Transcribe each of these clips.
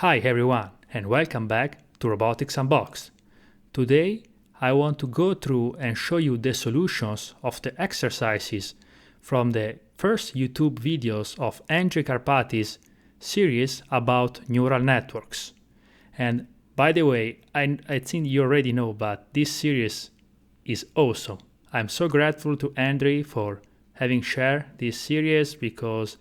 Hi everyone, and welcome back to Robotics Unboxed. Today I want to go through and show you the solutions of the exercises from the first YouTube videos of Andrej Karpathy's series about neural networks. And by the way, I think you already know, but this series is awesome. I'm so grateful to Andrej for having shared this series because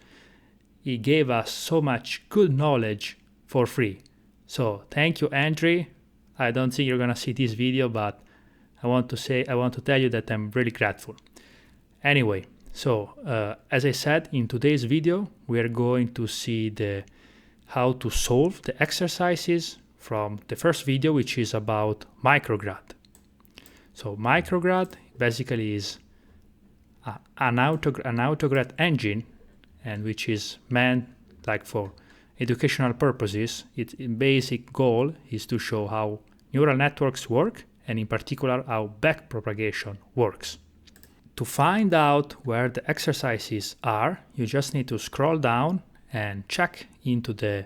he gave us so much good knowledge for free. So thank you, Andrej. I don't think you're gonna see this video, but I want to tell you that I'm really grateful. Anyway, so as I said, in today's video, we are going to see how to solve the exercises from the first video, which is about Micrograd. So Micrograd basically is an autograd engine, and which is meant like for educational purposes. Its basic goal is to show how neural networks work, and in particular how backpropagation works. To find out where the exercises are, you just need to scroll down and check into the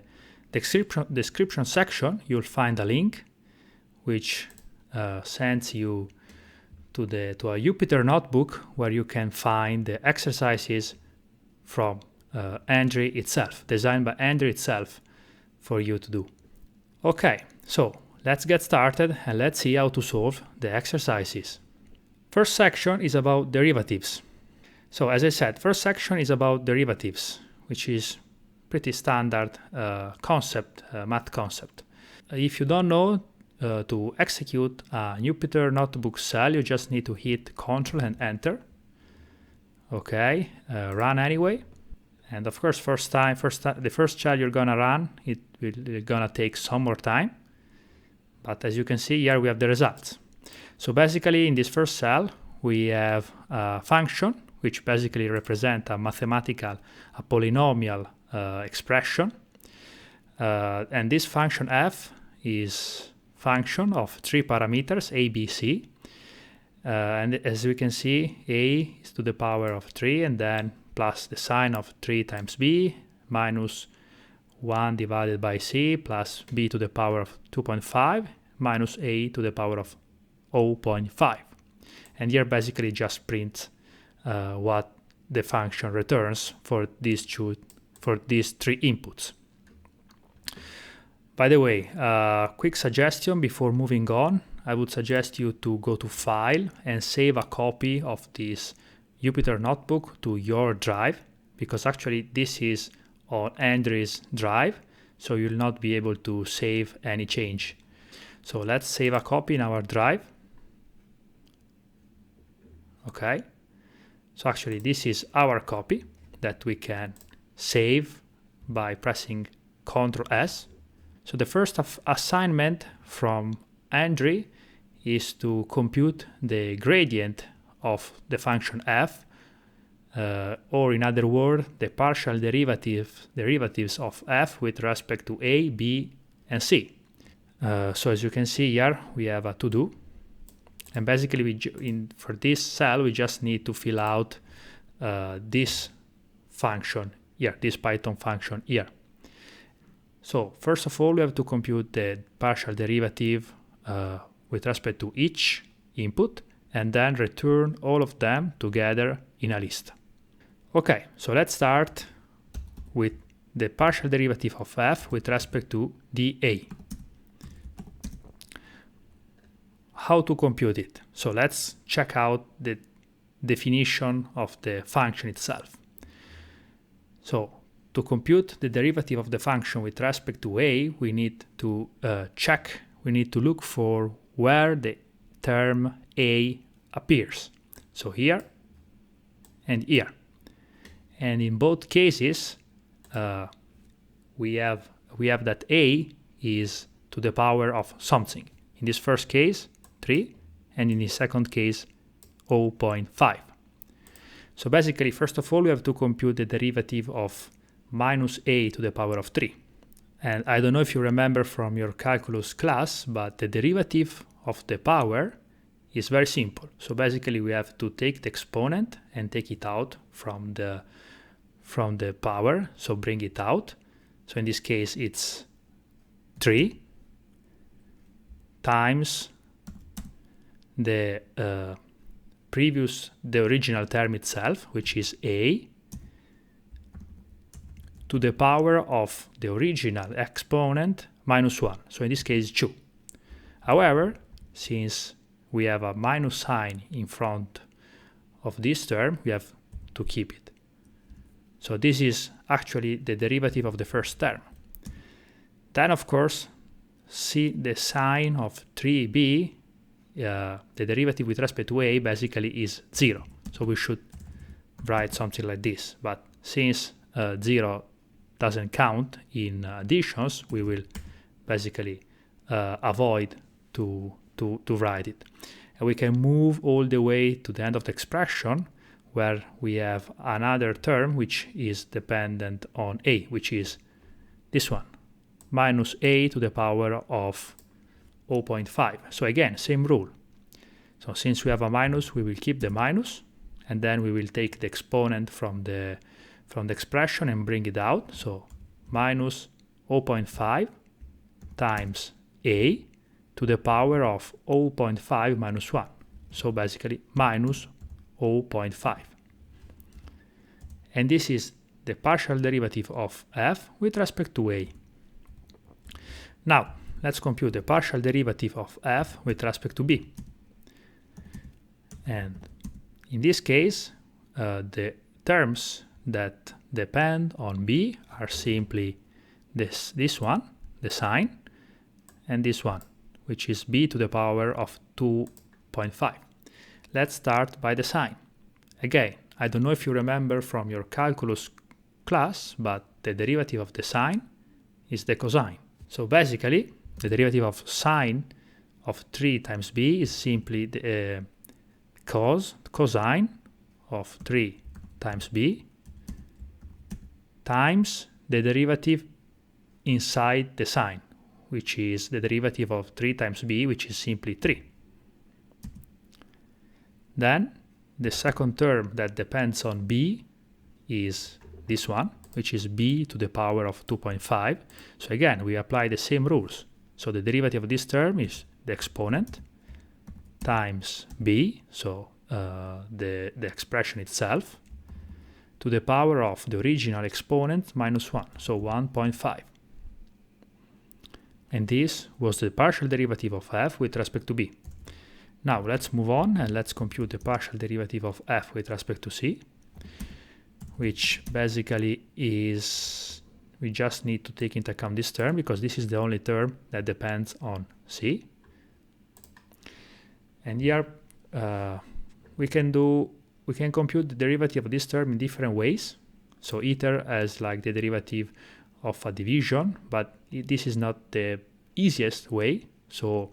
description section. You'll find a link which sends you to a Jupyter notebook where you can find the exercises from Andrej itself, designed by Andrej itself for you to do. Okay, so let's get started and let's see how to solve the exercises. First section is about derivatives. So as I said, first section is about derivatives, which is pretty standard math concept. If you don't know, to execute a Jupyter notebook cell, you just need to hit Ctrl and Enter. Okay, run anyway. And of course, the first cell you're gonna run, it's gonna take some more time. But as you can see here, we have the results. So basically, in this first cell, we have a function which basically represents a polynomial expression. And this function f is function of three parameters, a, b, c. And as we can see, a is to the power of 3, and then plus the sine of 3 times b, minus 1 divided by c, plus b to the power of 2.5, minus a to the power of 0.5. And here basically just prints what the function returns for these three inputs. By the way, quick suggestion before moving on, I would suggest you to go to File and save a copy of this Jupyter notebook to your drive, because actually this is on Andrej's drive, so you'll not be able to save any change. So let's save a copy in our drive. Okay, so actually this is our copy that we can save by pressing Ctrl S. So the first assignment from Andrej is to compute the gradient of the function f, or in other words, the partial derivatives of f with respect to a, b, and c. So as you can see here, we have a to-do, and basically for this cell we just need to fill out this function here, this Python function here. So first of all, we have to compute the partial derivative with respect to each input, and then return all of them together in a list. Okay, so let's start with the partial derivative of f with respect to dA. How to compute it? So let's check out the definition of the function itself. So to compute the derivative of the function with respect to a, we need to look for where the term a appears. So here and here. And in both cases, we have that a is to the power of something. In this first case, 3, and in the second case, 0.5. So basically, first of all, we have to compute the derivative of minus a to the power of 3. And I don't know if you remember from your calculus class, but the derivative of the power is very simple. So basically we have to take the exponent and take it out from the power, so bring it out. So in this case it's 3 times the original term itself, which is a, to the power of the original exponent minus 1. So in this case 2. However, since we have a minus sign in front of this term, we have to keep it. So this is actually the derivative of the first term. Then, of course, see the sign of 3b, the derivative with respect to a basically is 0. So we should write something like this. But since 0 doesn't count in additions, we will basically avoid to write it. And we can move all the way to the end of the expression, where we have another term which is dependent on a, which is this one, minus a to the power of 0.5. So again, same rule. So since we have a minus, we will keep the minus, and then we will take the exponent from the expression and bring it out. So minus 0.5 times a to the power of 0.5 minus 1. So basically minus 0.5. And this is the partial derivative of f with respect to a. Now, let's compute the partial derivative of f with respect to b. And in this case, the terms that depend on b are simply this one, the sign, and this one, which is b to the power of 2.5. Let's start by the sign. Again, I don't know if you remember from your calculus class, but the derivative of the sign is the cosine. So basically, the derivative of sine of 3 times b is simply the cosine of 3 times b times the derivative inside the sign, which is the derivative of 3 times b, which is simply 3. Then the second term that depends on b is this one, which is b to the power of 2.5. So again, we apply the same rules. So the derivative of this term is the exponent times b, so the expression itself, to the power of the original exponent minus 1, so 1.5. And this was the partial derivative of f with respect to b. Now let's move on and let's compute the partial derivative of f with respect to c, which basically is, we just need to take into account this term because this is the only term that depends on c. And here we can compute the derivative of this term in different ways. So either as like the derivative of a division, but this is not the easiest way. So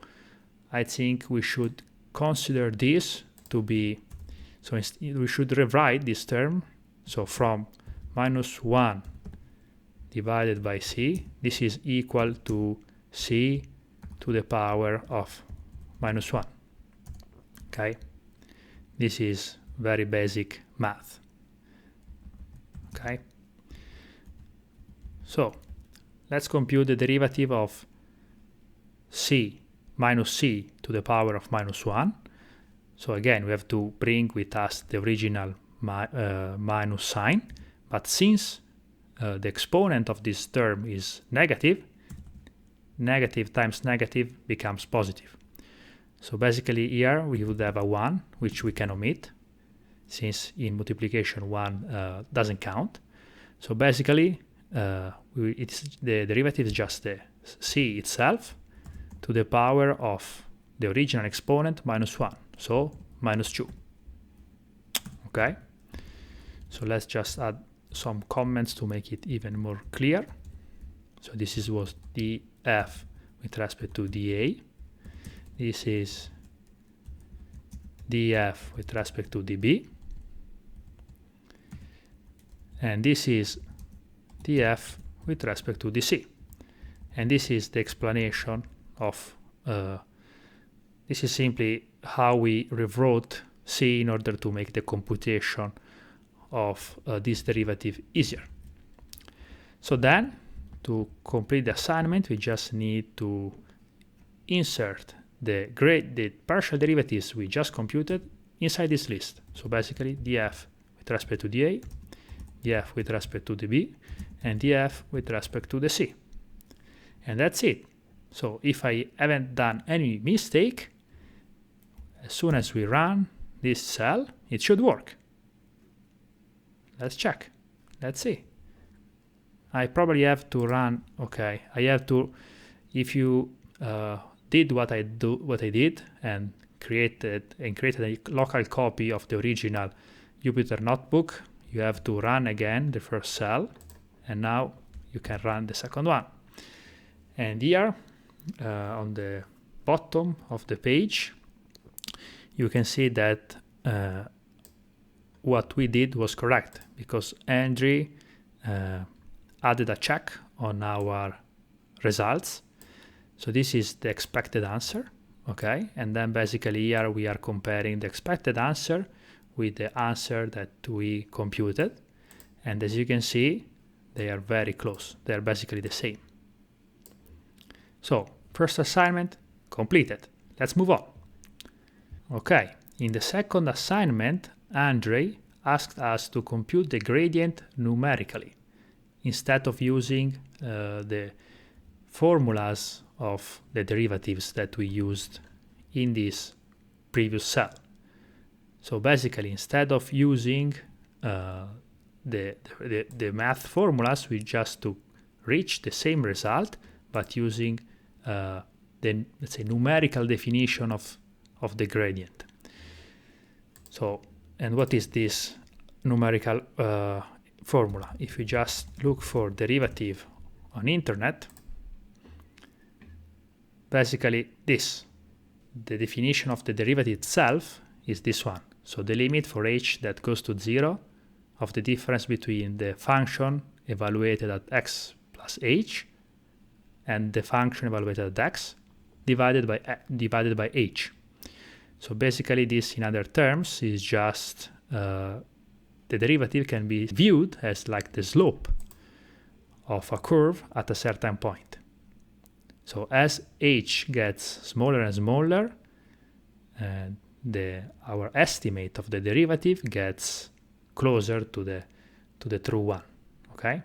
I think we should consider this to be, so we should rewrite this term. So from minus 1 divided by c, this is equal to c to the power of minus 1. Okay, this is very basic math. Okay, so let's compute the derivative of c minus c to the power of minus 1. So again, we have to bring with us the original minus sign, but since the exponent of this term is negative, negative times negative becomes positive. So basically here we would have a 1, which we can omit, since in multiplication 1 doesn't count. So basically the derivative is just the c itself to the power of the original exponent minus 1, so minus 2. Okay, so let's just add some comments to make it even more clear. So this was df with respect to dA. This is df with respect to dB. And this is df with respect to dC. And this is the explanation of, this is simply how we rewrote c in order to make the computation of this derivative easier. So then to complete the assignment, we just need to insert the partial derivatives we just computed inside this list. So basically df with respect to the a, df with respect to the b, and df with respect to the c. And that's it. So if I haven't done any mistake, as soon as we run this cell, it should work. Let's check. Let's see. I probably have to run, okay, I have to, if you did what I did and created a local copy of the original Jupyter notebook, you have to run again the first cell, and now you can run the second one. And here on the bottom of the page, you can see that what we did was correct, because Andrej added a check on our results. So this is the expected answer, okay? And then basically here we are comparing the expected answer with the answer that we computed. And as you can see, they are very close. They are basically the same. So first assignment completed. Let's move on. Okay, in the second assignment, Andrej asked us to compute the gradient numerically instead of using the formulas of the derivatives that we used in this previous cell. So basically, instead of using the math formulas, we just to reach the same result, but using the, let's say, numerical definition of the gradient. So, and what is this numerical formula? If you just look for derivative on internet, basically the definition of the derivative itself is this one. So the limit for h that goes to 0 of the difference between the function evaluated at x plus h and the function evaluated at x divided by h. So basically this, in other terms, is just the derivative can be viewed as like the slope of a curve at a certain point. So as h gets smaller and smaller, our estimate of the derivative gets closer to the true one. Okay.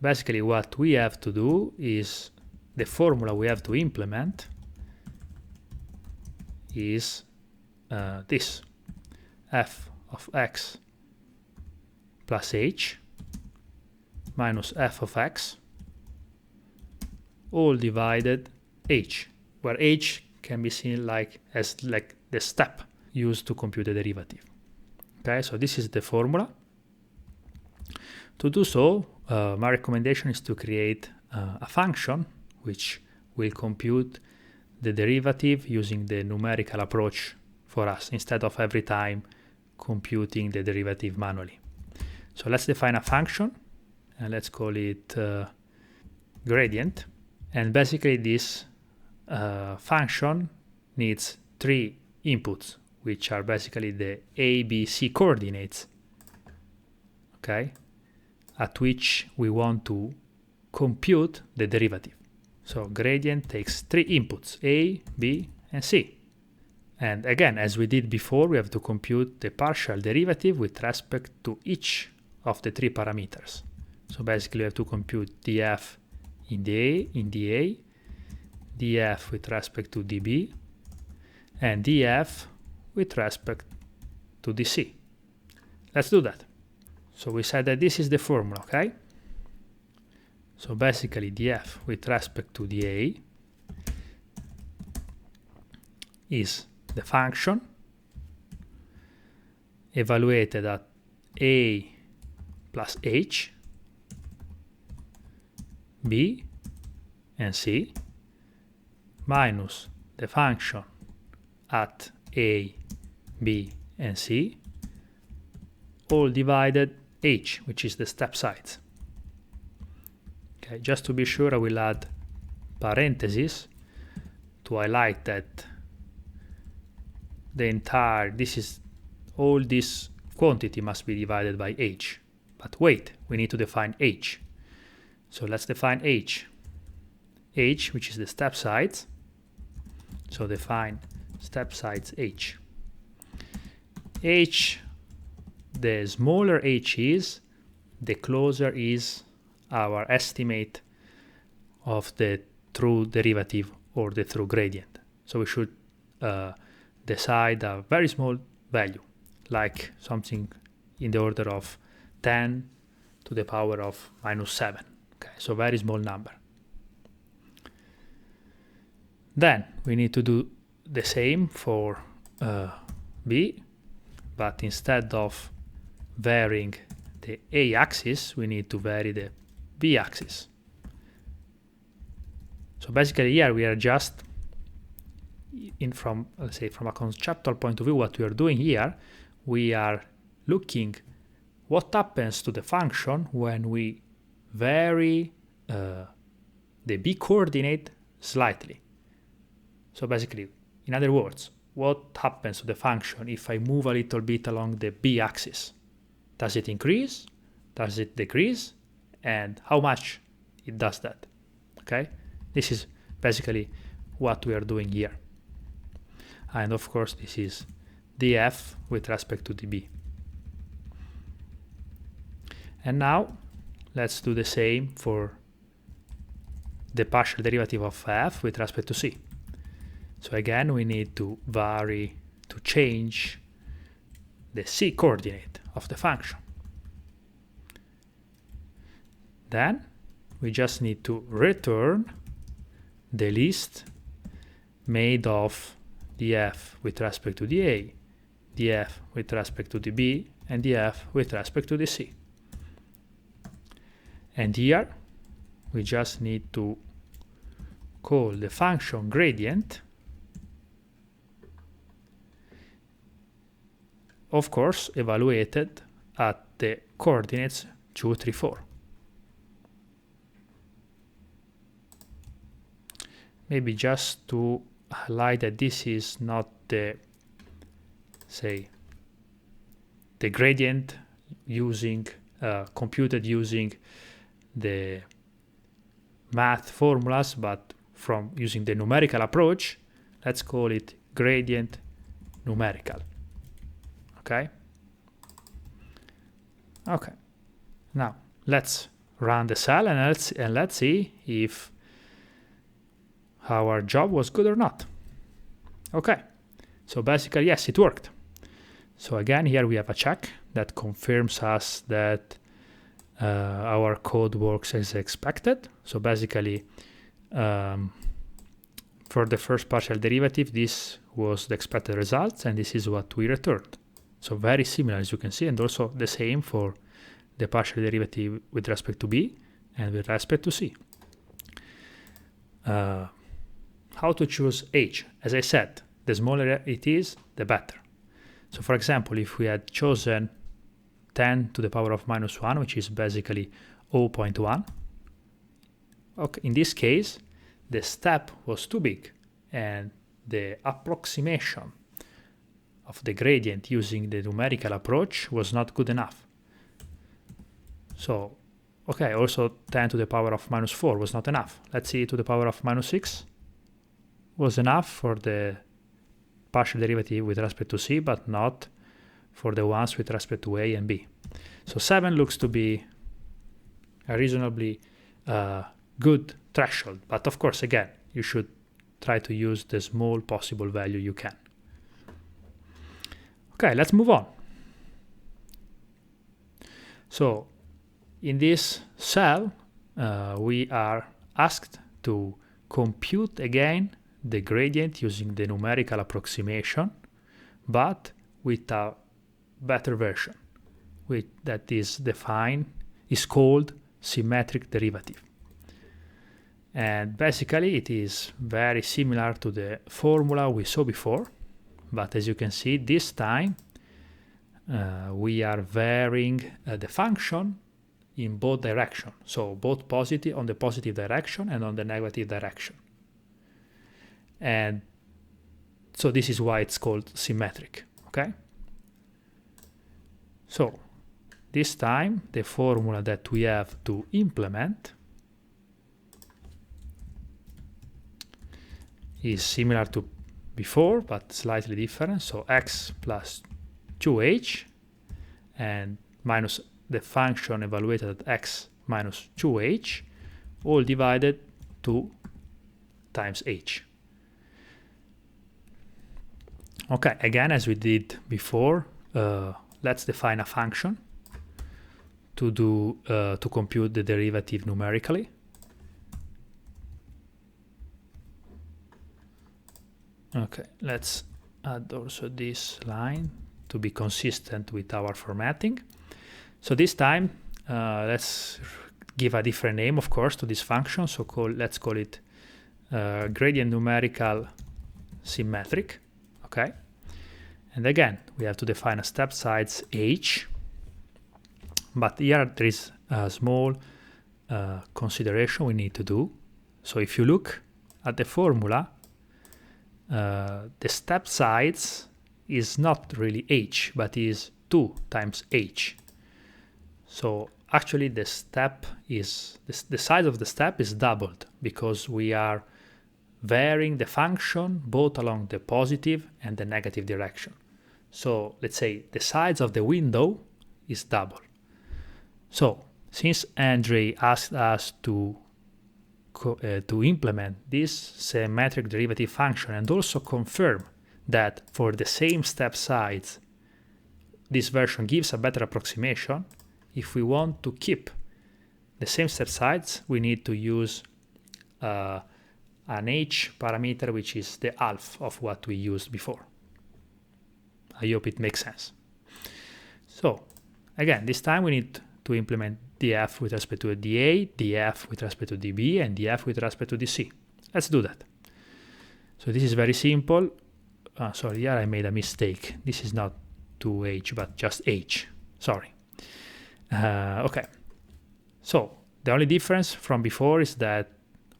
Basically, what we have to do is the formula we have to implement is this: f of x plus h minus f of x all divided h, where h can be seen as the step used to compute the derivative. Okay, so this is the formula. To do so, my recommendation is to create a function which will compute the derivative using the numerical approach for us, instead of every time computing the derivative manually. So let's define a function, and let's call it gradient. And basically this function needs 3 inputs, which are basically the a, b, c coordinates, okay, at which we want to compute the derivative. So gradient takes 3 inputs, a, b, and c. And again, as we did before, we have to compute the partial derivative with respect to each of the 3 parameters. So basically we have to compute df in the a, df with respect to db, and df with respect to dc. Let's do that. So we said that this is the formula, okay? So basically df with respect to the a is the function evaluated at a plus h, b, and c, minus the function at a, b, and c, all divided h, which is the step size. Okay, just to be sure, I will add parentheses to highlight that all this quantity must be divided by h. But wait, we need to define h. So let's define h, which is the step size. So define step size h. The smaller h is, the closer is our estimate of the true derivative or the true gradient. So we should decide a very small value, like something in the order of 10 to the power of -7. Okay, so very small number. Then we need to do the same for b, but instead of varying the a-axis, we need to vary the b-axis. So basically here we are just from a conceptual point of view, what we are doing here, we are looking what happens to the function when we vary the b coordinate slightly. So basically, in other words, what happens to the function if I move a little bit along the b-axis? Does it increase? Does it decrease? And how much it does that? Okay, this is basically what we are doing here. And of course, this is df with respect to db. And now let's do the same for the partial derivative of f with respect to c. So again, we need to change the c coordinate of the function. Then we just need to return the list made of df with respect to dA, df with respect to dB, and df with respect to dc. And here we just need to call the function gradient, of course evaluated at the coordinates 2, 3, 4. Maybe just to highlight that this is not the gradient using computed using the math formulas, but from using the numerical approach. Let's call it gradient numerical. Okay. Now let's run the cell and let's see if our job was good or not. Okay, so basically, yes, it worked. So again, here we have a check that confirms us that our code works as expected. So basically, for the first partial derivative, this was the expected results, and this is what we returned. So very similar, as you can see, and also the same for the partial derivative with respect to b and with respect to c. How to choose h? As I said, the smaller it is, the better. So for example, if we had chosen 10 to the power of -1, which is basically 0.1, okay, in this case, the step was too big and the approximation of the gradient using the numerical approach was not good enough. So, okay, also 10 to the power of -4 was not enough. Let's see, to the power of -6 was enough for the partial derivative with respect to c, but not for the ones with respect to a and b. So 7 looks to be a reasonably good threshold, but of course, again, you should try to use the small possible value you can. Okay, let's move on. So in this cell, we are asked to compute again the gradient using the numerical approximation, but with a better version, that is called symmetric derivative. And basically it is very similar to the formula we saw before, but as you can see, this time we are varying the function in both directions, so both positive on the positive direction and on the negative direction. And so this is why it's called symmetric. Okay, so this time the formula that we have to implement is similar to before, but slightly different. So x plus 2h and minus the function evaluated at x minus 2h, all divided 2 times h. Okay, again, as we did before, let's define a function to compute the derivative numerically. Okay, let's add also this line to be consistent with our formatting. So this time, let's give a different name, of course, to this function. So let's call it gradient numerical symmetric. Okay, and again, we have to define a step size h. But here there is a small consideration we need to do. So if you look at the formula, the step size is not really h, but is 2 times h. So actually the step is, the size of the step is doubled because we are varying the function both along the positive and the negative direction. So let's say the size of the window is double. So since Andrej asked us to implement this symmetric derivative function and also confirm that for the same step size this version gives a better approximation, if we want to keep the same step size, we need to use an h parameter which is the half of what we used before. I hope it makes sense. So again, this time we need to implement df with respect to dA, df with respect to dB, and df with respect to dC. Let's do that. So this is very simple. Sorry, here I made a mistake. This is not 2h, but just h. Sorry. Okay. So the only difference from before is that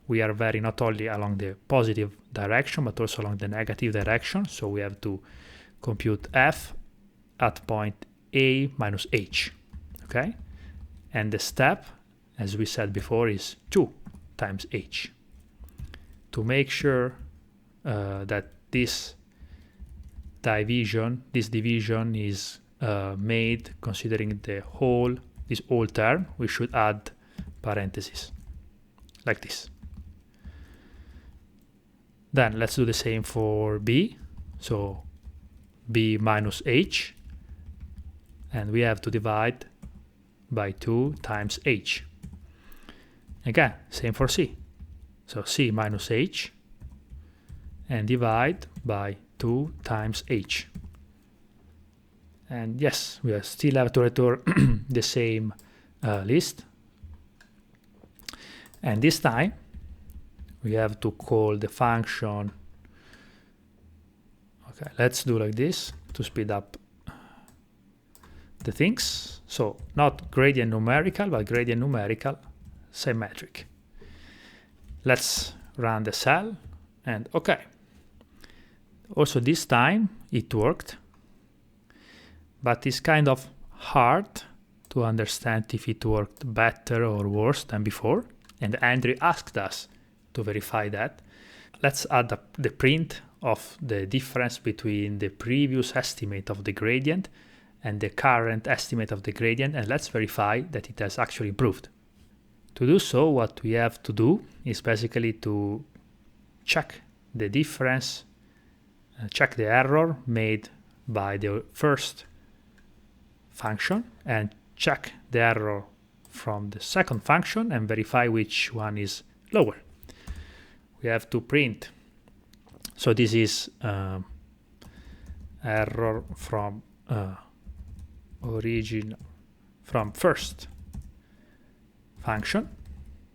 we are varying not only along the positive direction, but also along the negative direction. So we have to compute f at point a minus h. Okay. And the step, as we said before, is 2 times h. To make sure that this division is made considering this whole term, we should add parentheses like this. Then let's do the same for b. So b minus h, and we have to divide by 2 times h. Again, same for c. So c minus h and divide by 2 times h. And yes, we still have to return the same list. And this time we have to call the function. Okay, let's do like this to speed up the things. So not gradient numerical, but gradient numerical symmetric. Let's run the cell and okay. Also this time it worked, but it's kind of hard to understand if it worked better or worse than before. And Andrej asked us to verify that. Let's add the print of the difference between the previous estimate of the gradient and the current estimate of the gradient, and let's verify that it has actually improved. To do so, what we have to do is basically to check the difference, check the error made by the first function, and check the error from the second function and verify which one is lower. We have to print. So this is error from origin from first function.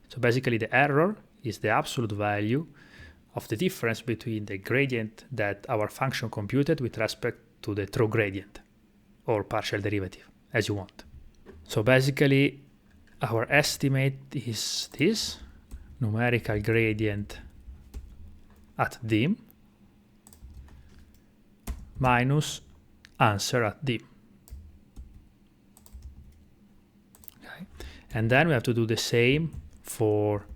So basically the error is the absolute value of the difference between the gradient that our function computed with respect to the true gradient or partial derivative, as you want. So basically our estimate is this numerical gradient at dim minus answer at dim. Okay. And then we have to do the same for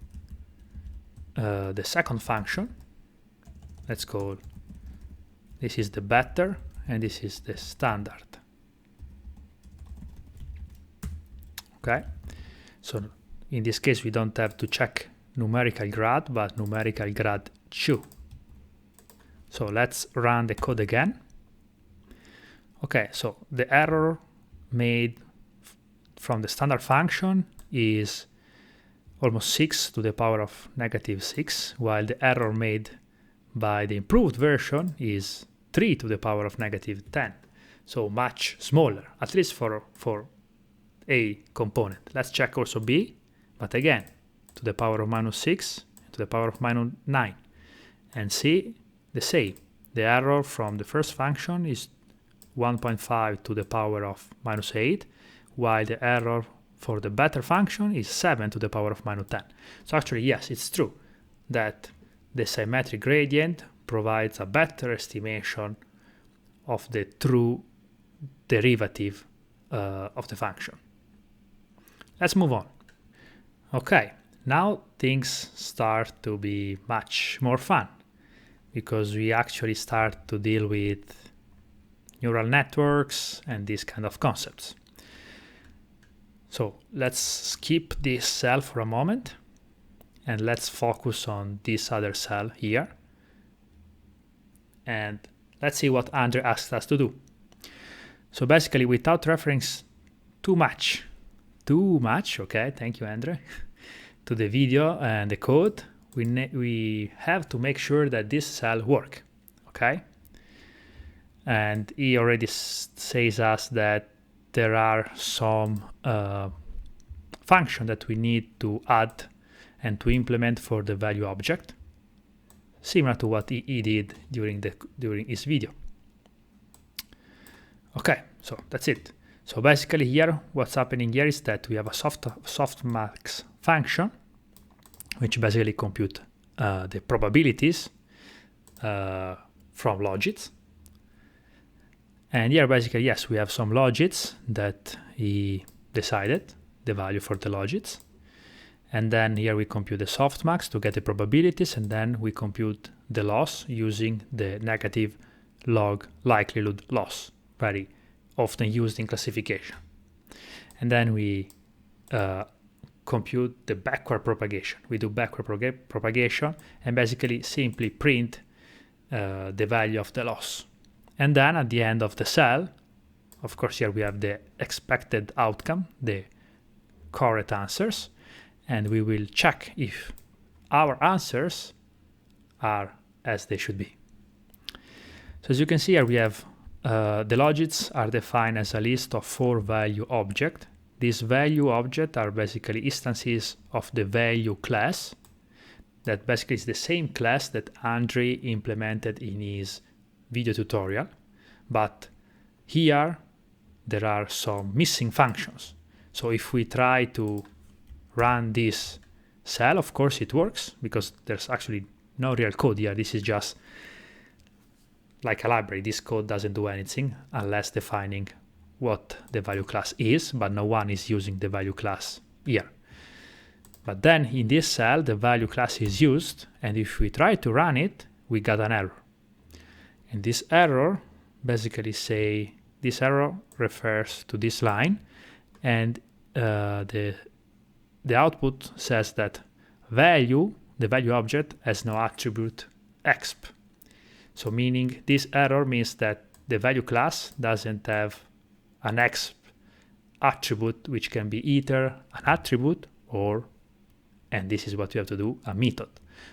the second function. let's call this is the better and this is the standard. Okay, so in this case we don't have to check numerical grad, but numerical grad 2. So let's run the code again. Okay, so the error made from the standard function is almost 6 to the power of -6, while the error made by the improved version is 3 to the power of -10. So much smaller, at least for A component. Let's check also B, but again, to the power of -6, to the power of -9. And C, the same. The error from the first function is 1.5 to the power of -8, while the error for the better function is 7 to the power of -10. So actually, yes, it's true that the symmetric gradient provides a better estimation of the true derivative of the function. Let's move on. Okay, now things start to be much more fun because we actually start to deal with neural networks and these kind of concepts. So let's skip this cell for a moment and let's focus on this other cell here. And let's see what Andrej asked us to do. So basically, without reference too much, okay, thank you, Andrej, to the video and the code, we have to make sure that this cell works, okay? And he already says us that there are some function that we need to add and to implement for the value object, similar to what he did during his video. Okay, so that's it. So basically here, what's happening here is that we have a Softmax function, which basically compute the probabilities from logits. And here basically, yes, we have some logits that he decided, the value for the logits. And then here we compute the softmax to get the probabilities, and then we compute the loss using the negative log likelihood loss, very often used in classification. And then we compute the backward propagation. We do backward propagation and basically simply print the value of the loss. And then at the end of the cell, of course, here we have the expected outcome, the correct answers, and we will check if our answers are as they should be. So as you can see here, we have the logits are defined as a list of 4 value objects. These value objects are basically instances of the value class that basically is the same class that Andrej implemented in his video tutorial, but here there are some missing functions. So if we try to run this cell, of course it works because there's actually no real code here. This is just like a library. This code doesn't do anything unless defining what the value class is, but no one is using the value class here. But then in this cell, the value class is used, and if we try to run it, we got an error. And this error basically this error refers to this line, and the output says that the value object has no attribute exp. So meaning this error means that the value class doesn't have an exp attribute, which can be either an attribute or, and this is what you have to do, a method.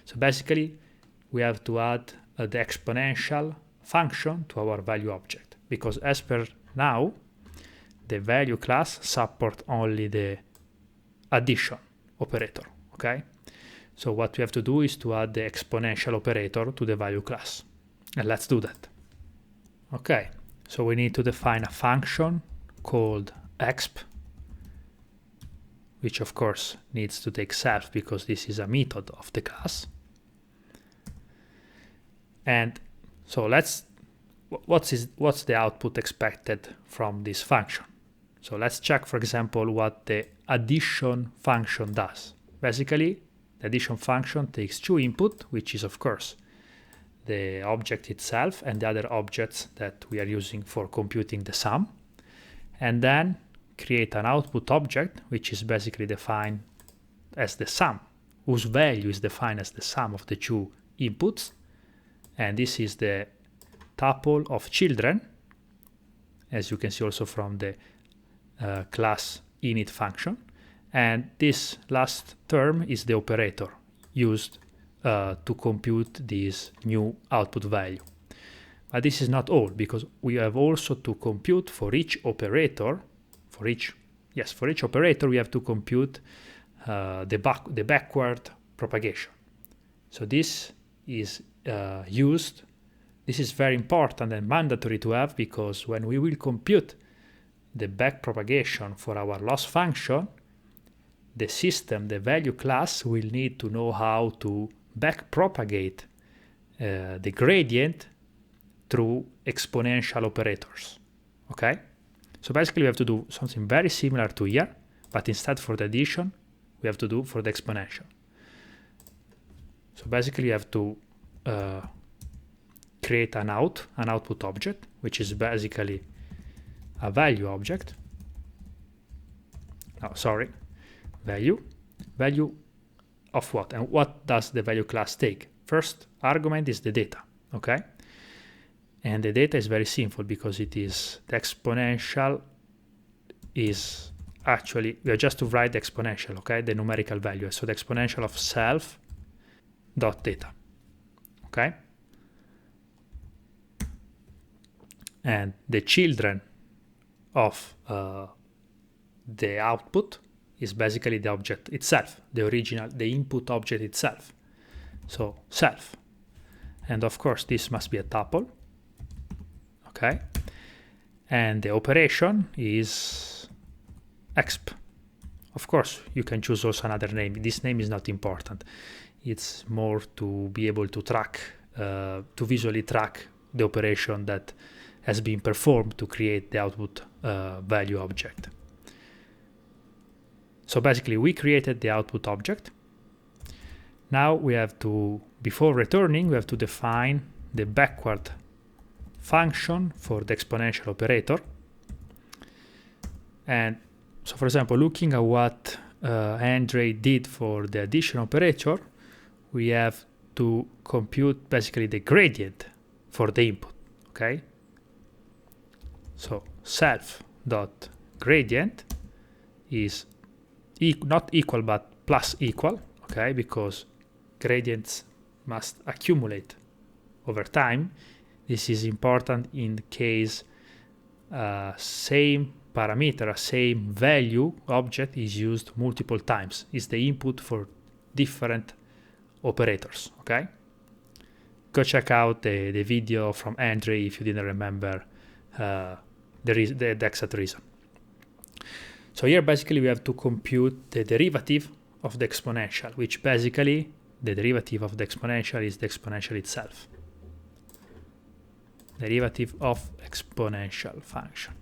So basically we have to add the exponential function to our value object, because as per now, the value class support only the addition operator, okay? So what we have to do is to add the exponential operator to the value class. And let's do that. Okay, so we need to define a function called exp, which of course needs to take self because this is a method of the class. And so what's the output expected from this function? So let's check, for example, what the addition function does. Basically, the addition function takes 2 input, which is of course the object itself and the other objects that we are using for computing the sum, and then create an output object which is basically defined as the sum, whose value is defined as the sum of the two inputs, and this is the tuple of children, as you can see also from the class init function, and this last term is the operator used to compute this new output value. But this is not all, because we have also to compute for each operator, for each operator we have to compute the backward propagation. So this is this is very important and mandatory to have, because when we will compute the backpropagation for our loss function, the system, the value class, will need to know how to backpropagate the gradient through exponential operators. Okay? So basically we have to do something very similar to here, but instead for the addition, we have to do for the exponential. So basically you have to create an output object, which is basically a value object. Value of what? And what does the value class take? First argument is the data, okay? And the data is very simple, because it is the exponential is actually, we are just to write the exponential, okay? The numerical value. So the exponential of self dot data, okay? And the children of the output is basically the object itself, the input object itself. So self. And of course, this must be a tuple. Okay. And the operation is exp. Of course, you can choose also another name. This name is not important. It's more to be able to track, to visually track the operation that has been performed to create the output value object. So basically we created the output object. Now we have to, before returning, we have to define the backward function for the exponential operator. And so for example, looking at what Andrej did for the addition operator, we have to compute basically the gradient for the input, okay? So self.gradient is not equal but plus equal, okay, because gradients must accumulate over time. This is important in case same parameter, same value object is used multiple times. It's the input for different operators, okay? Go check out the video from Andrej if you didn't remember the exact reason. So here basically we have to compute the derivative of the exponential, which basically the derivative of the exponential is the exponential itself. Derivative of exponential function.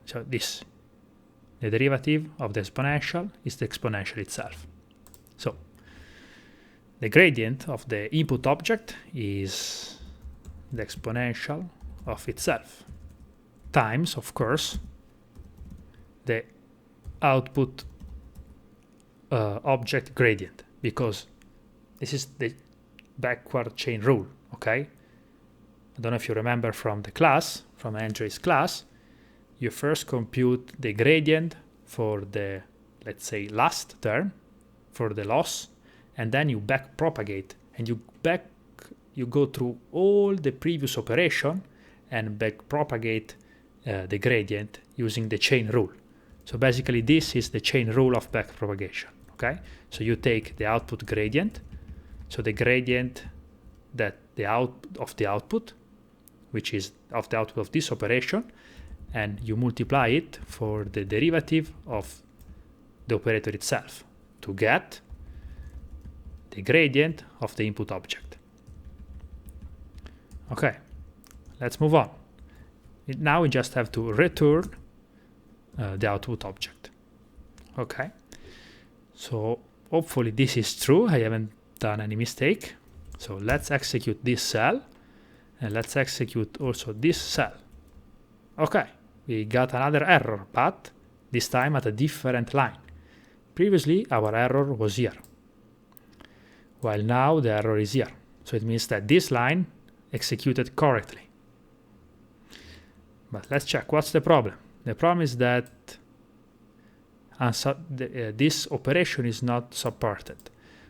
So this, the derivative of the exponential is the exponential itself. So the gradient of the input object is the exponential of itself times, of course, the output object gradient, because this is the backward chain rule, okay? I don't know if you remember from the class, from Andrej's class, you first compute the gradient for the, let's say, last term, for the loss, and then you backpropagate, and you go through all the previous operation and backpropagate the gradient using the chain rule. So basically this is the chain rule of backpropagation, okay? So you take the output gradient, so the gradient that the output, which is of the output of this operation, and you multiply it for the derivative of the operator itself to get the gradient of the input object. Okay, let's move on. Now we just have to return the output object. Okay, so hopefully this is true. I haven't done any mistake. So let's execute this cell, and let's execute also this cell. Okay, we got another error, but this time at a different line. Previously, our error was here, while now the error is here. So it means that this line executed correctly. But let's check, what's the problem? The problem is that this operation is not supported.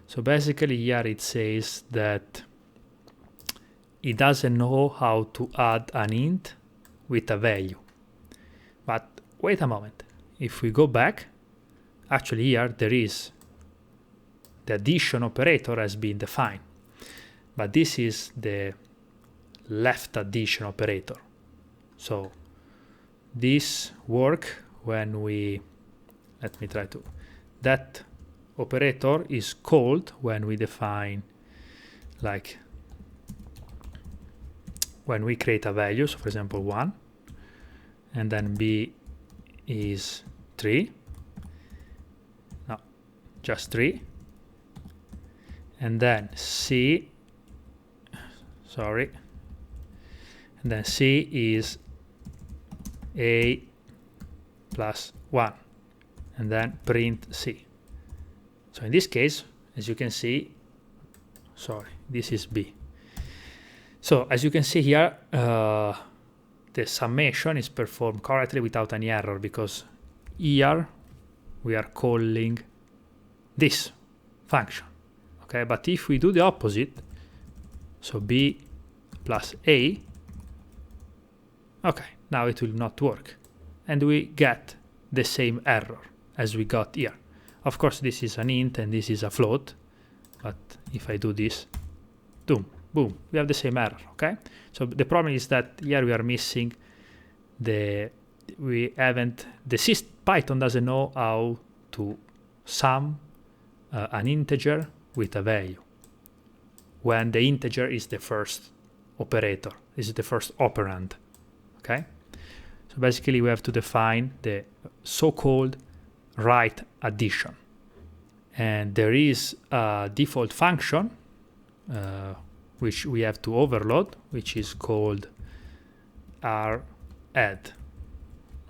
So basically here it says that it doesn't know how to add an int with a value. But wait a moment, if we go back, actually here there is the addition operator has been defined, but this is the left addition operator. So this work when we, let me try to, that operator is called when we define, like when we create a value, so for example 1, and then b is 3, no, just 3, and then c, sorry, and then c is a plus 1, and then print c. So in this case, as you can see, sorry, this is b. So as you can see here, the summation is performed correctly without any error, because here we are calling this function. Okay, but if we do the opposite, so b plus a, okay, now it will not work, and we get the same error as we got here. Of course, this is an int and this is a float, but if I do this, boom, boom, we have the same error. Okay, so the problem is that here we are missing Python doesn't know how to sum an integer with a value when the integer is the first operator, is the first operand. Okay, so basically we have to define the so-called right addition, and there is a default function which we have to overload, which is called radd.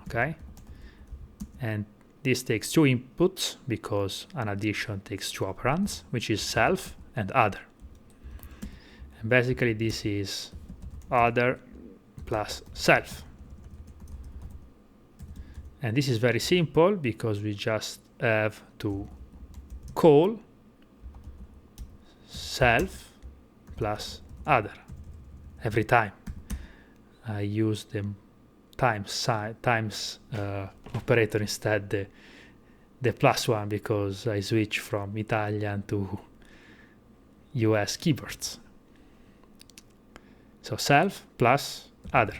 Okay, and this takes 2 inputs because an addition takes 2 operands, which is self and other. And basically this is other plus self. And this is very simple because we just have to call self plus other every time. I use the times operator instead the plus one because I switch from Italian to US keyboards. So self plus other.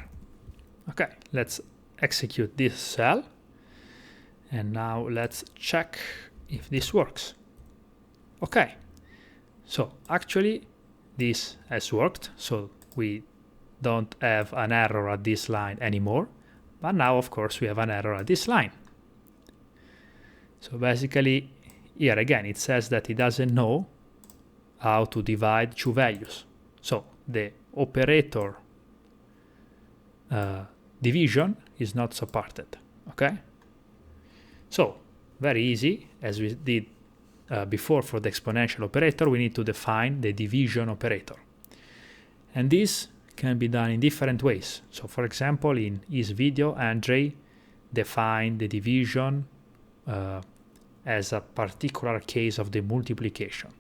Okay, let's execute this cell, and now let's check if this works. Okay, so actually this has worked, so we don't have an error at this line anymore, but now of course we have an error at this line. So basically here again it says that it doesn't know how to divide 2 values, so the operator division is not supported. Okay, so very easy, as we did before for the exponential operator, we need to define the division operator, and this can be done in different ways. So for example, in his video, Andrej defined the division as a particular case of the multiplication,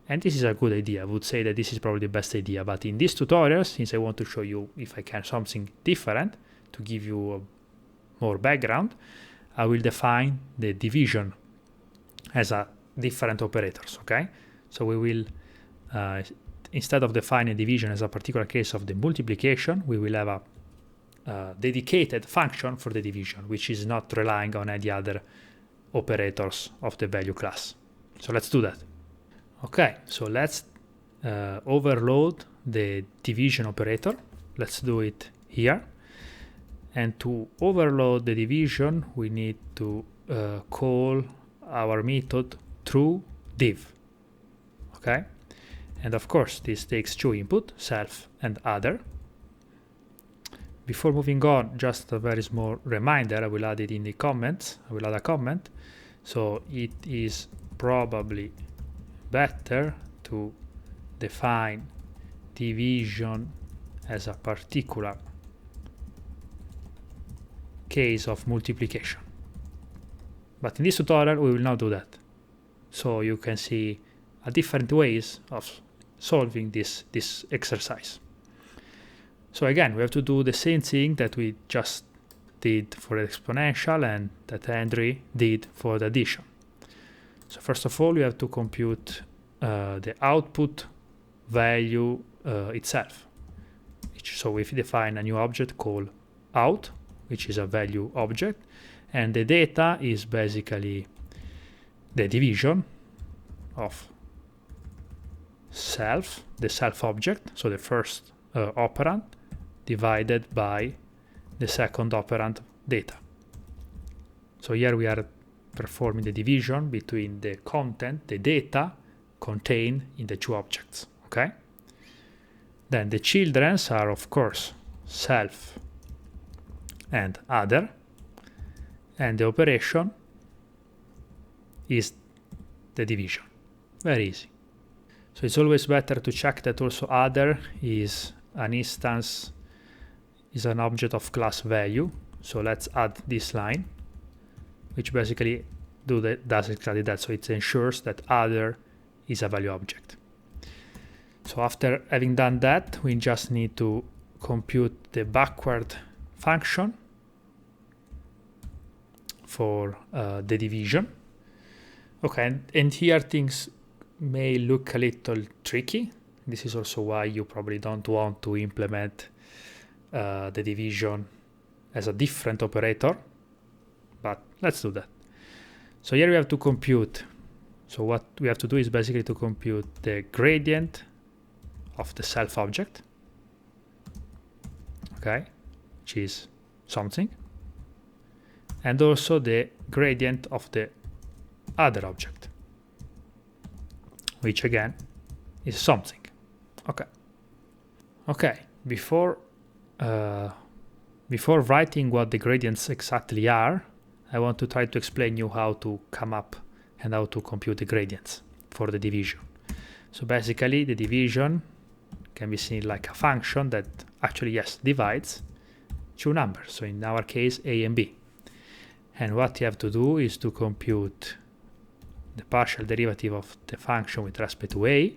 and this is a good idea. I would say that this is probably the best idea, but in this tutorial, since I want to show you if I can something different to give you more background, I will define the division as a different operators. Okay, so we will instead of defining division as a particular case of the multiplication, we will have a dedicated function for the division, which is not relying on any other operators of the value class. So let's do that. Okay, so let's overload the division operator. Let's do it here. And to overload the division, we need to call our method through div. Okay, And of course, this takes two input, self and other. Before moving on, just a very small reminder, I will add it in the comments. I will add a comment. So it is probably better to define division as a particular case of multiplication. But in this tutorial, we will not do that. So you can see different ways of solving this exercise. So again, we have to do the same thing that we just did for the exponential and that Andrej did for the addition. So first of all, you have to compute the output value itself. So we define a new object called out, which is a value object, and the data is basically the division of self, the self object, so the first operand, divided by the second operand data. So here we are performing the division between the content, the data contained in the two objects, okay? Then the childrens are, of course, self and other, and the operation is the division. Very easy. So it's always better to check that also other is an instance, is an object of class value. So let's add this line, which basically does exactly that. So it ensures that other is a value object. So after having done that, we just need to compute the backward function for the division. Okay, and here things may look a little tricky. This is also why you probably don't want to implement the division as a different operator, but let's do that. So here we have to compute. So what we have to do is basically to compute the gradient of the self object, okay, which is something, and also the gradient of the other object, which again is something. Okay. Before writing what the gradients exactly are, I want to try to explain you how to come up and how to compute the gradients for the division. So basically, the division can be seen like a function that actually, yes, divides two numbers. So in our case, a and b. And what you have to do is to compute the partial derivative of the function with respect to a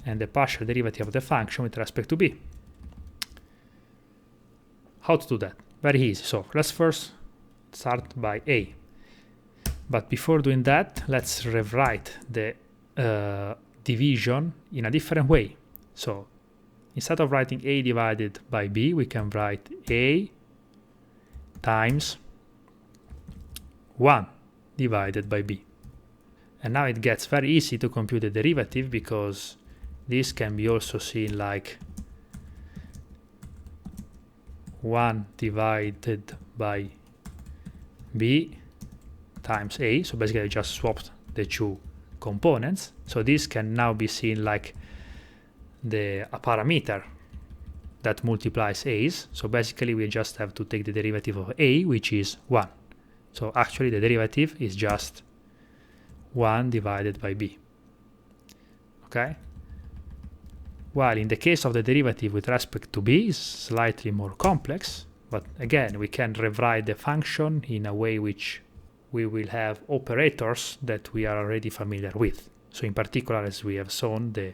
and the partial derivative of the function with respect to b. How to do that? Very easy. So let's first start by a. But before doing that, let's rewrite the division in a different way. So instead of writing a divided by b, we can write a times 1 divided by b. And now it gets very easy to compute the derivative, because this can be also seen like 1 divided by b times a. So basically I just swapped the two components. So this can now be seen like a parameter that multiplies a's. So basically we just have to take the derivative of a, which is 1. So actually the derivative is just 1 divided by b. Okay? While in the case of the derivative with respect to b is slightly more complex, but again we can rewrite the function in a way which we will have operators that we are already familiar with. So in particular, as we have shown, the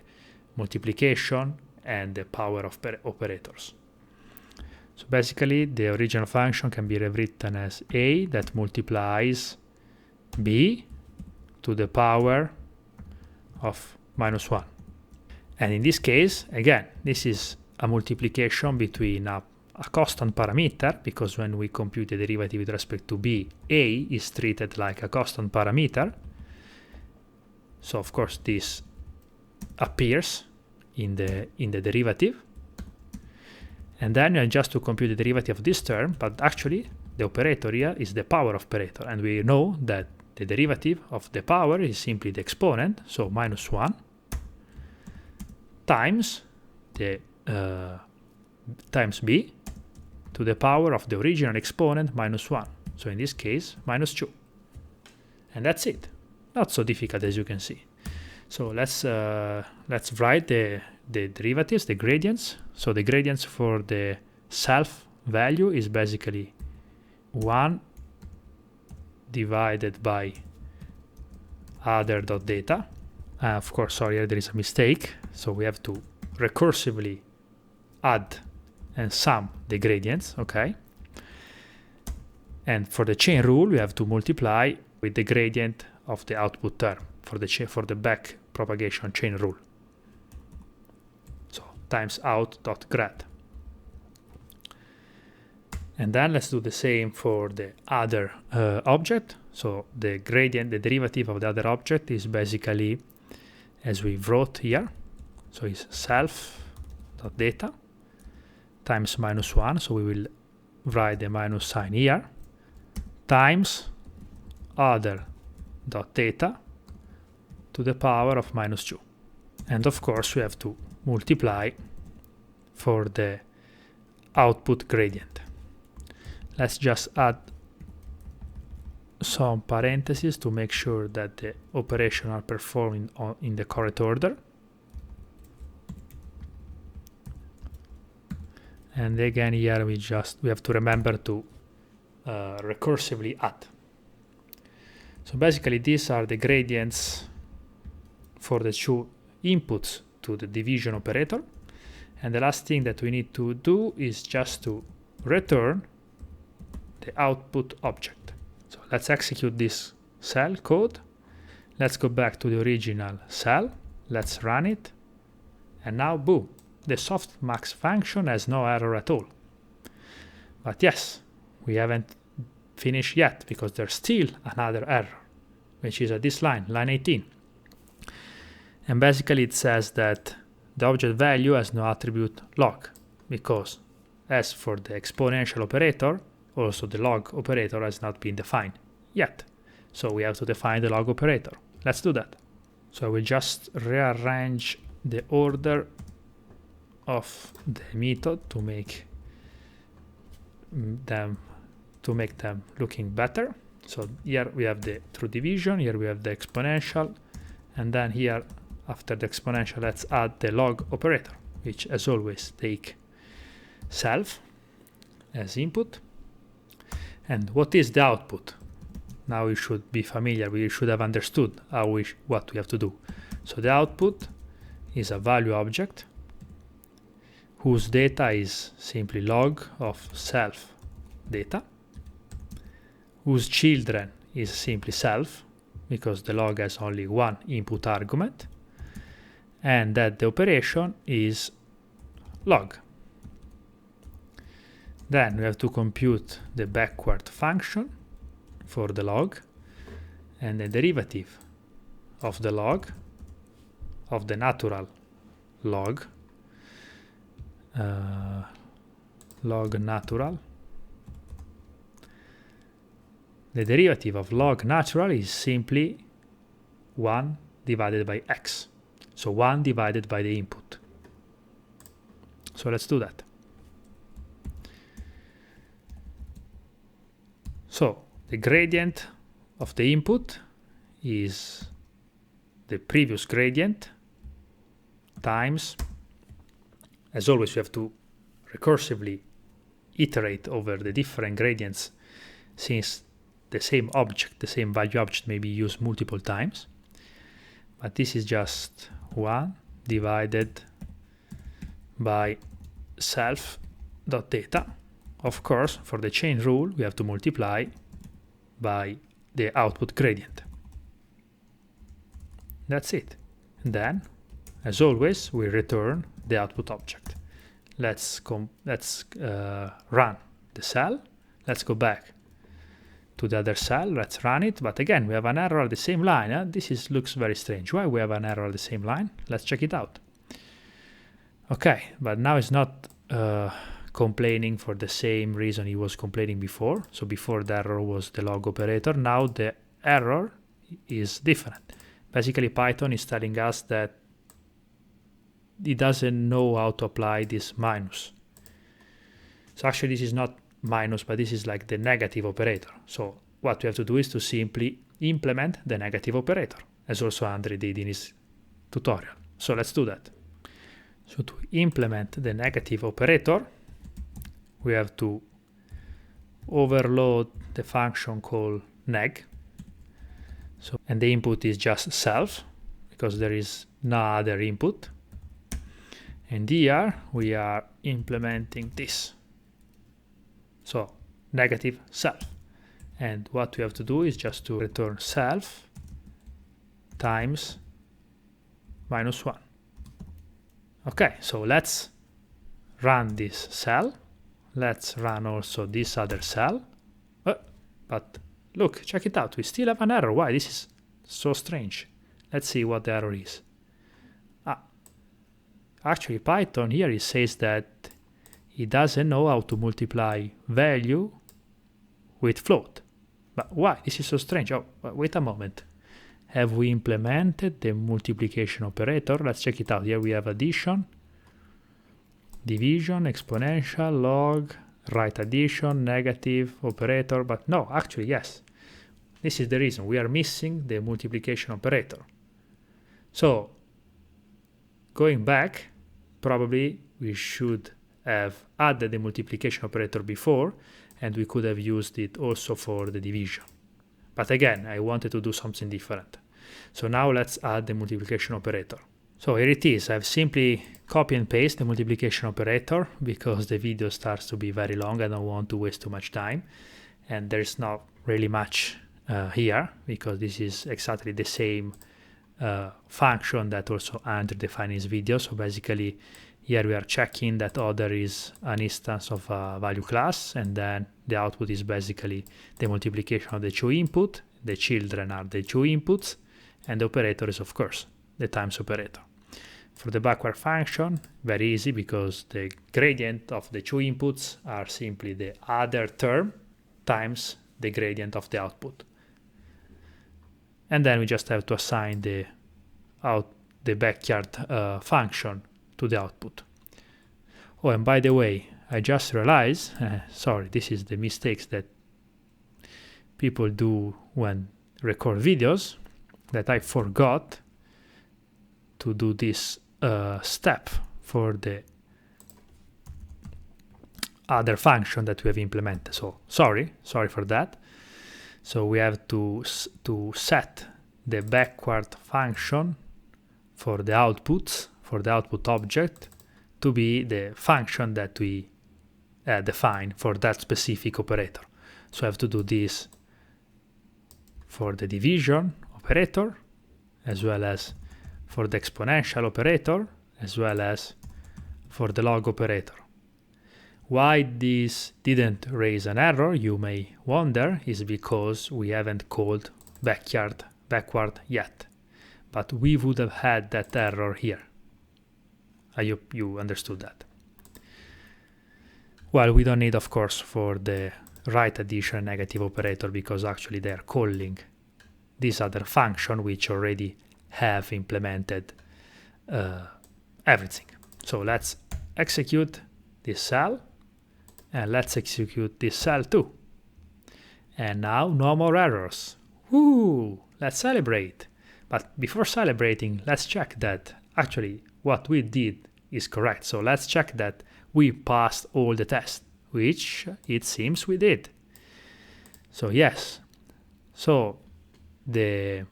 multiplication and the power of operators. So basically the original function can be rewritten as a that multiplies b to the power of -1. And in this case, again, this is a multiplication between a constant parameter, because when we compute the derivative with respect to b, a is treated like a constant parameter. So of course this appears in the derivative. And then you just to compute the derivative of this term, but actually the operator here is the power operator, and we know that the derivative of the power is simply the exponent, so -1, times the times b to the power of the original exponent minus 1. So in this case, minus 2. And that's it. Not so difficult, as you can see. So let's write the derivatives, the gradients. So the gradients for the self value is basically 1 divided by other.data. Of course, sorry, here there is a mistake. So we have to recursively add and sum the gradients, okay? And for the chain rule, we have to multiply with the gradient of the output term for the back propagation chain rule. So times out.grad. And then let's do the same for the other object. So the gradient, the derivative of the other object is basically as we wrote here. So it's self.data times minus 1. So we will write the minus sign here times other.data to the power of minus 2. And of course we have to multiply for the output gradient. Let's just add some parentheses to make sure that the operations are performed in the correct order. And again here we have to remember to recursively add. So basically these are the gradients for the two inputs to the division operator. And the last thing that we need to do is just to return the output object. So let's execute this cell code. Let's go back to the original cell. Let's run it. And now, boom, the Softmax function has no error at all. But yes, we haven't finished yet because there's still another error, which is at this line 18. And basically it says that the object value has no attribute log, because as for the exponential operator, also the log operator has not been defined yet. So we have to define the log operator. Let's do that. So I will just rearrange the order of the method to make them looking better. So here we have the true division, here we have the exponential, and then here after the exponential let's add the log operator, which as always take self as input. And what is the output? Now we should be familiar, we should have understood what we have to do. So the output is a value object whose data is simply log of self data, whose children is simply self, because the log has only one input argument, and that the operation is log. Then we have to compute the backward function for the log and the derivative of the log, of the natural log, log natural. The derivative of log natural is simply 1 divided by x. So 1 divided by the input. So let's do that. So the gradient of the input is the previous gradient times, as always we have to recursively iterate over the different gradients since the same object, the same value object may be used multiple times. But this is just 1 divided by self.data. Of course, for the chain rule, we have to multiply by the output gradient. That's it. And then, as always, we return the output object. Let's run the cell. Let's go back to the other cell. Let's run it. But again, we have an error at the same line. This looks very strange. Why we have an error at the same line? Let's check it out. Okay, but now it's not complaining for the same reason he was complaining before. So before the error was the log operator. Now the error is different. Basically, Python is telling us that it doesn't know how to apply this minus. So actually this is not minus, but this is like the negative operator. So what we have to do is to simply implement the negative operator, as also Andrej did in his tutorial. So let's do that. So to implement the negative operator, we have to overload the function called neg. So, and the input is just self, because there is no other input. And here we are implementing this. So negative self. And what we have to do is just to return self times -1. Okay, so let's run this cell. Let's run also this other cell. But look, check it out. We still have an error. Why? This is so strange. Let's see what the error is. Actually, Python here it says that it doesn't know how to multiply value with float. But why? This is so strange. Oh, wait a moment. Have we implemented the multiplication operator? Let's check it out. Here we have addition, division, exponential, log, right addition, negative operator. But no, actually, yes. This is the reason. We are missing the multiplication operator. So, going back, probably we should have added the multiplication operator before, and we could have used it also for the division. But again, I wanted to do something different. So now let's add the multiplication operator. So here it is. I've simply copy and paste the multiplication operator because the video starts to be very long. I don't want to waste too much time. And there's not really much here because this is exactly the same function that also Andrej defined in his video. So basically here we are checking that other is an instance of a value class, and then the output is basically the multiplication of the two input. The children are the two inputs, and the operator is of course the times operator. For the backward function, very easy because the gradient of the two inputs are simply the other term times the gradient of the output. And then we just have to assign the backyard function to the output. Oh, and by the way, I just realized, sorry, this is the mistakes that people do when record videos, that I forgot to do this step for the other function that we have implemented. So sorry for that. So we have to set the backward function for the outputs, for the output object, to be the function that we define for that specific operator. So I have to do this for the division operator, as well as for the exponential operator, as well as for the log operator. Why this didn't raise an error, you may wonder, is because we haven't called backward yet. But we would have had that error here. I hope you understood that. Well, we don't need, of course, for the right addition negative operator because actually they're calling this other function which already have implemented everything. So let's execute this cell and let's execute this cell too. And now no more errors. Woo! Let's celebrate. But before celebrating, let's check that actually what we did is correct. So let's check that we passed all the tests, which it seems we did. So yes. So the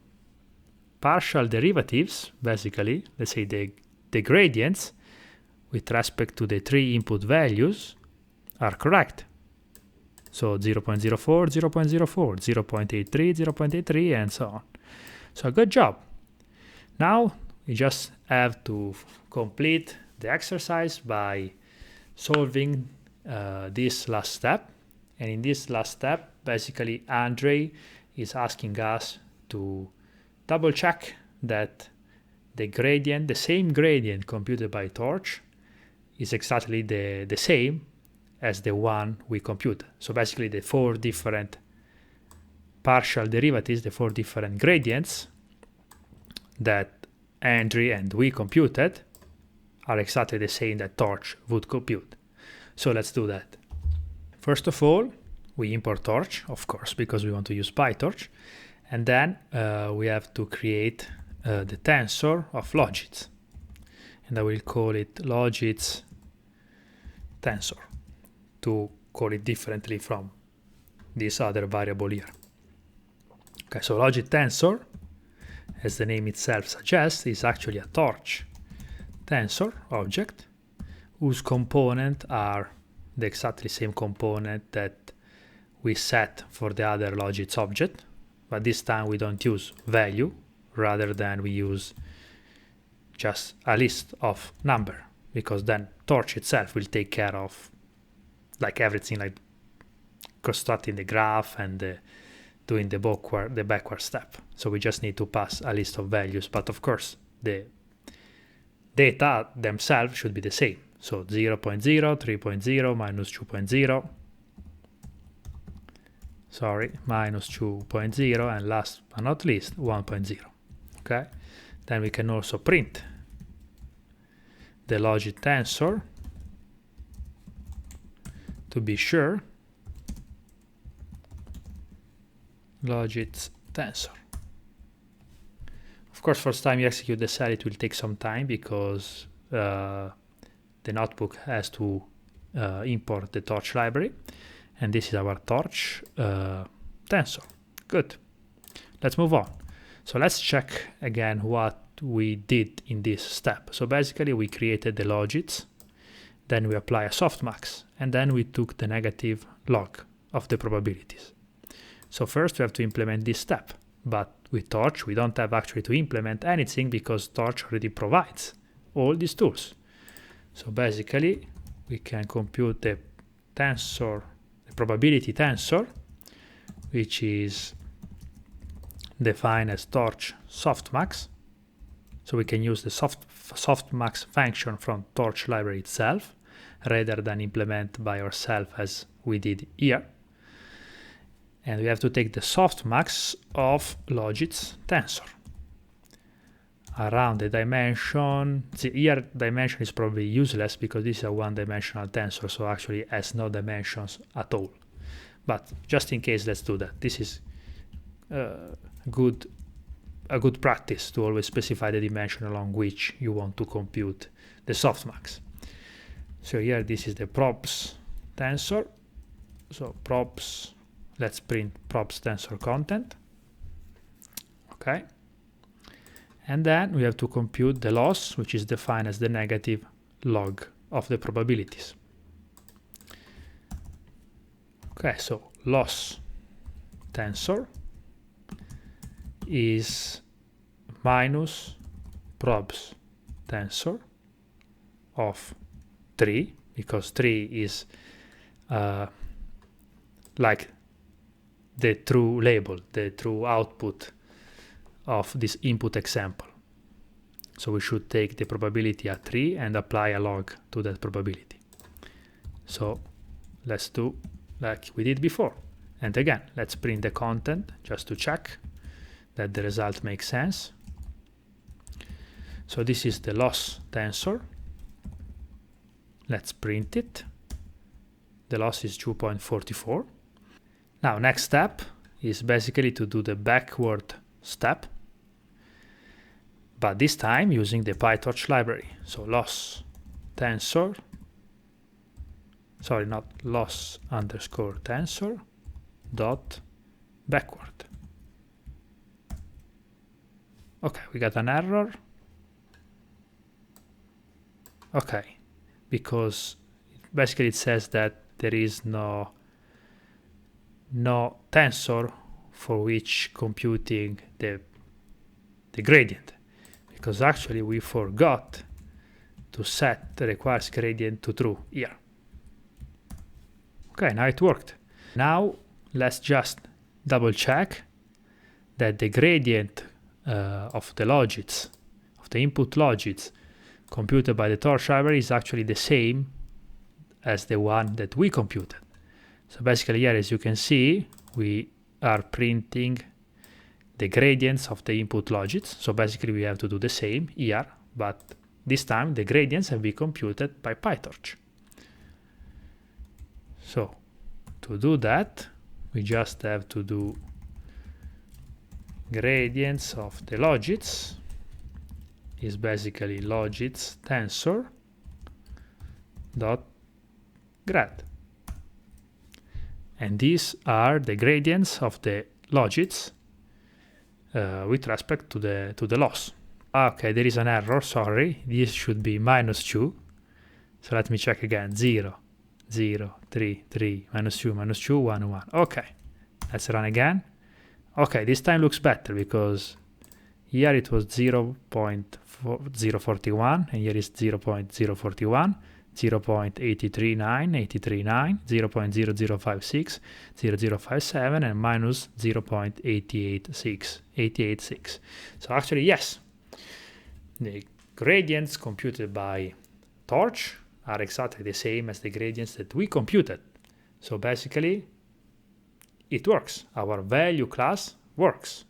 partial derivatives, basically, let's say the gradients with respect to the three input values are correct. So 0.04, 0.04, 0.83, 0.83, and so on. So good job. Now we just have to complete the exercise by solving this last step. And in this last step, basically Andrej is asking us to double check that the gradient, the same gradient computed by Pytorch, is exactly the same as the one we compute. So basically the four different partial derivatives, the four different gradients that Andrej and we computed are exactly the same that Torch would compute. So let's do that. First of all, we import Torch, of course, because we want to use Pytorch. And then we have to create the tensor of logits. And I will call it logits tensor to call it differently from this other variable here. Okay, so logit tensor, as the name itself suggests, is actually a Torch tensor object whose components are the exactly same component that we set for the other logits object, but this time we don't use value, rather than we use just a list of number, because then Torch itself will take care of like everything, like constructing the graph and doing the backward step. So we just need to pass a list of values, but of course the data themselves should be the same. So 0.0, 3.0, minus 2.0, sorry, minus 2.0, and last but not least 1.0. Okay, then we can also print the logit tensor to be sure. Logit tensor. Of course, first time you execute the cell, it will take some time because the notebook has to import the Torch library, and this is our Torch tensor. Good. Let's move on. So let's check again what we did in this step. So basically we created the logits, then we apply a softmax, and then we took the negative log of the probabilities. So first we have to implement this step, but with Torch we don't have actually to implement anything because Torch already provides all these tools. So basically we can compute the tensor, the probability tensor, which is defined as Torch softmax. So we can use the softmax function from Torch library itself, rather than implement by ourselves as we did here. And we have to take the softmax of logits tensor around the dimension. See, here dimension is probably useless because this is a one-dimensional tensor, so actually it has no dimensions at all. But just in case, let's do that. This is a good practice to always specify the dimension along which you want to compute the softmax. So here this is the props tensor. So props, let's print props tensor content. Okay. And then we have to compute the loss, which is defined as the negative log of the probabilities. Okay, so loss tensor is minus probs tensor of 3, because 3 is like the true label, the true output of this input example. So we should take the probability at 3 and apply a log to that probability. So let's do like we did before. And again, let's print the content just to check that the result makes sense. So this is the loss tensor. Let's print it. The loss is 2.44. Now, next step is basically to do the backward step, but this time using the Pytorch library. So loss tensor, sorry, not loss underscore tensor dot backward. Okay, we got an error. Okay, because basically it says that there is no tensor for which computing the gradient, because actually we forgot to set the requires gradient to true here. Okay, now it worked. Now let's just double check that the gradient of the logits, of the input logits computed by the Torch library is actually the same as the one that we computed. So basically here, as you can see, we are printing the gradients of the input logits. So basically we have to do the same here, but this time the gradients have been computed by Pytorch. So to do that, we just have to do gradients of the logits is basically logits tensor dot grad, and these are the gradients of the logits with respect to the loss. Okay, there is an error, sorry, this should be -2, so let me check again. 0 0 3 3 -2 -2 1 1. Okay, let's run again. Okay, this time looks better because here it was 0.041 and here is 0.041, 0.839, 839, 0.0056, 0057, and minus 0.886, 886. So actually, yes, the gradients computed by Torch are exactly the same as the gradients that we computed. So basically, it works. Our value class works.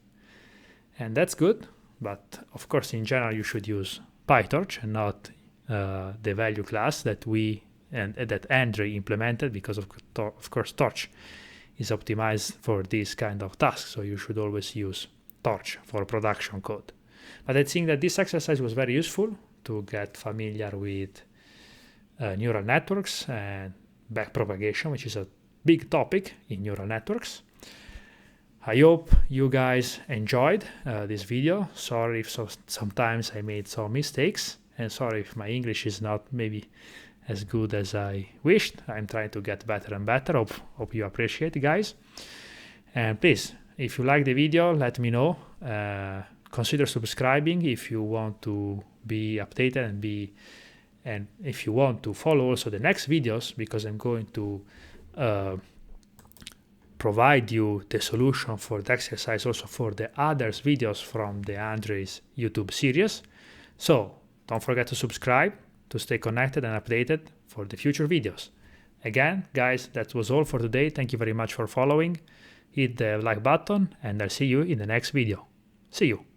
And that's good, but of course, in general, you should use Pytorch and not the value class that that Andrej implemented, because of course Torch is optimized for this kind of tasks. So you should always use Torch for production code. But I think that this exercise was very useful to get familiar with neural networks and backpropagation, which is a big topic in neural networks. I hope you guys enjoyed this video. Sorry if sometimes I made some mistakes, and sorry if my English is not maybe as good as I wished. I'm trying to get better and better. Hope you appreciate it, guys. And please, if you like the video, let me know. Consider subscribing if you want to be updated and if you want to follow also the next videos, because I'm going to provide you the solution for the exercise also for the others videos from the Andrej's YouTube series. So don't forget to subscribe to stay connected and updated for the future videos. Again, guys, that was all for today. Thank you very much for following. Hit the like button and I'll see you in the next video. See you.